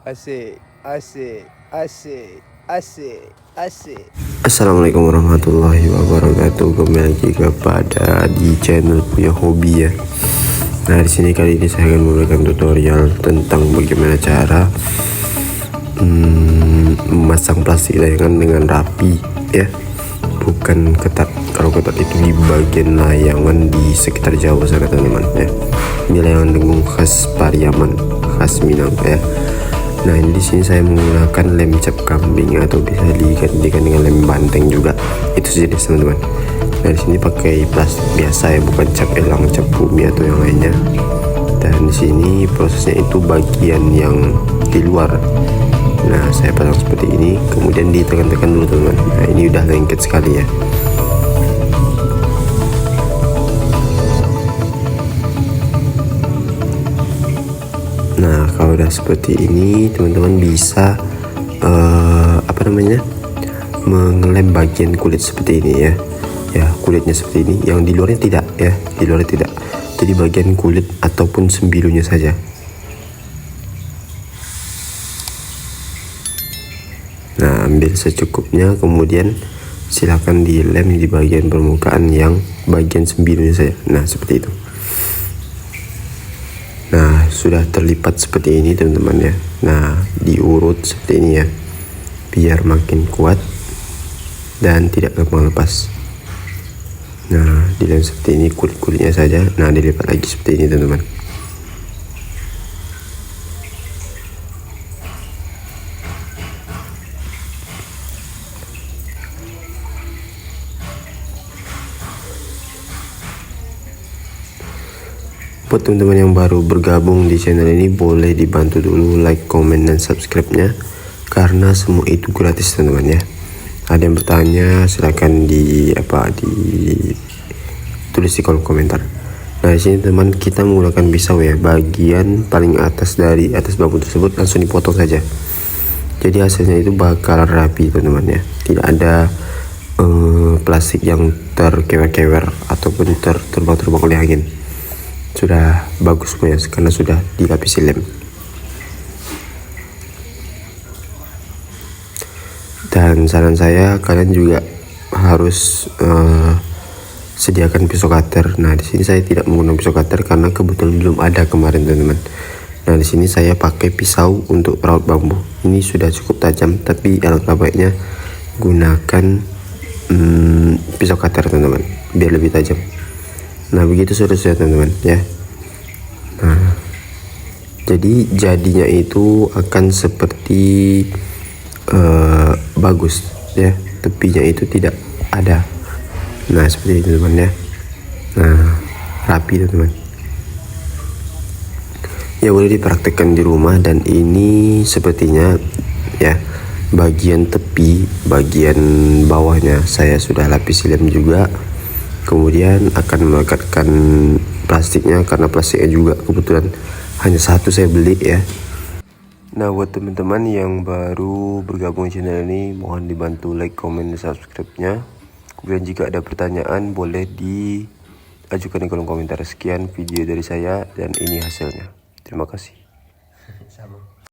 Asik, asik, asik, asik, asik. Assalamualaikum warahmatullahi wabarakatuh. Kembali lagi kepada di channel punya hobi ya. Nah di sini kali ini saya akan memberikan tutorial tentang bagaimana cara memasang plastik layangan dengan rapi ya. Bukan ketat. Kalau ketat itu di bagian layangan di sekitar Jawa sana teman-teman ya. Ini layangan dengung khas Pariaman, khas Minang ya. Nah ini di sini saya menggunakan lem cap kambing atau bisa digantikan dengan lem banteng juga. Itu sejenis teman-teman. Nah di sini pakai plastik biasa ya, bukan cap elang, cap bumi atau yang lainnya. Dan di sini prosesnya itu bagian yang di luar. Nah saya pasang seperti ini, kemudian ditekan-tekan dulu teman-teman. Nah ini udah lengket sekali ya. Nah kalau udah seperti ini teman-teman bisa mengelem bagian kulit seperti ini ya. Ya kulitnya seperti ini, yang di luarnya tidak ya, di luarnya tidak. Jadi bagian kulit ataupun sembilunya saja. Nah ambil secukupnya, kemudian silakan dilem di bagian permukaan yang bagian sembilunya saja. Nah seperti itu. Nah sudah terlipat seperti ini teman-teman ya. Nah diurut seperti ini ya, biar makin kuat dan tidak gampang lepas. Nah dilem seperti ini, kulit-kulitnya saja. Nah dilipat lagi seperti ini teman-teman. Buat teman-teman yang baru bergabung di channel ini, boleh dibantu dulu like, komen, dan subscribe-nya, karena semua itu gratis teman-teman ya. Ada yang bertanya silahkan tulis di kolom komentar. Nah di sini teman, kita menggunakan pisau ya, bagian paling atas dari atas bambu tersebut langsung dipotong saja. Jadi hasilnya itu bakal rapi teman-teman ya, tidak ada plastik yang terkewer-kewer ataupun terbang-terbang oleh angin. Sudah bagus semuanya karena sudah dilapisi lem. Dan saran saya, kalian juga harus sediakan pisau cutter. Nah di sini saya tidak menggunakan pisau cutter karena kebetulan belum ada kemarin teman-teman. Nah di sini saya pakai pisau untuk raut bambu. Ini sudah cukup tajam, tapi alangkah baiknya gunakan pisau cutter teman-teman, biar lebih tajam. Nah begitu seterusnya teman-teman ya. Nah jadi jadinya itu akan seperti bagus ya, tepinya itu tidak ada. Nah seperti itu teman ya. Nah rapi teman. Ya boleh dipraktekkan di rumah. Dan ini sepertinya ya, bagian tepi, bagian bawahnya saya sudah lapisi lem juga. Kemudian akan melekatkan plastiknya, karena plastiknya juga kebetulan hanya satu saya beli ya. Nah buat teman-teman yang baru bergabung di channel ini, mohon dibantu like, komen, dan subscribe-nya. Kemudian jika ada pertanyaan boleh diajukan di kolom komentar. Sekian video dari saya dan ini hasilnya. Terima kasih.